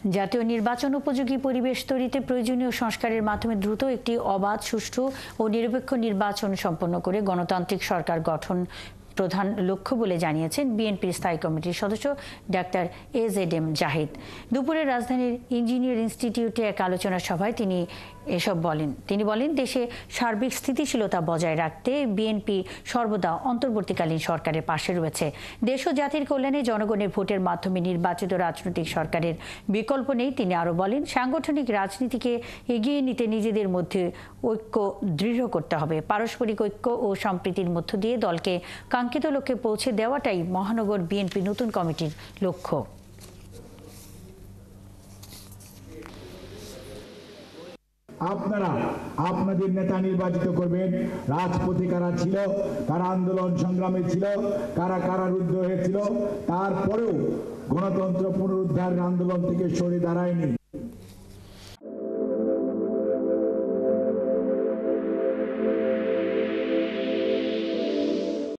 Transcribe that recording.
জাতীয় নির্বাচন উপযোগী পরিবেশ তৈরিতে প্রয়োজনীয় সংস্কারের মাধ্যমে দ্রুত একটি অবাধ, সুষ্ঠু ও নিরপেক্ষ নির্বাচন সম্পন্ন করে গণতান্ত্রিক সরকার গঠন প্রধান লক্ষ্য বলে জানিয়েছেন বিএনপির স্থায়ী কমিটির সদস্য ডাক্তার এজেডএম জাহিদ। দুপুরে রাজধানীর ইঞ্জিনিয়ার ইনস্টিটিউটে এক আলোচনা সভায় তিনি এসব বলেন। তিনি বলেন, দেশে সার্বিক স্থিতিশীলতা বজায় রাখতে বিএনপি সর্বদা অন্তর্বর্তীকালীন সরকারের পাশে রয়েছে। দেশ ও জাতির কল্যাণে জনগণের ভোটের মাধ্যমে নির্বাচিত রাজনৈতিক সরকারের বিকল্প নেই। তিনি আরও বলেন, সাংগঠনিক রাজনীতিকে এগিয়ে নিতে নিজেদের মধ্যে ঐক্য দৃঢ় করতে হবে। পারস্পরিক ঐক্য ও সম্প্রীতির মধ্য দিয়ে দলকে কাঙ্ক্ষিত লক্ষ্যে পৌঁছে দেওয়াটাই মহানগর বিএনপি নতুন কমিটির লক্ষ্য। আপনারা আপনাদের নেতা নির্বাচিত করবেন। রাজপথে কারা ছিল, কারা আন্দোলন সংগ্রামে ছিল, কারা কারারুদ্ধ হয়েছিল, তারপরেও গণতন্ত্র পুনরুদ্ধারের আন্দোলন থেকে সরে দাঁড়ায়নি।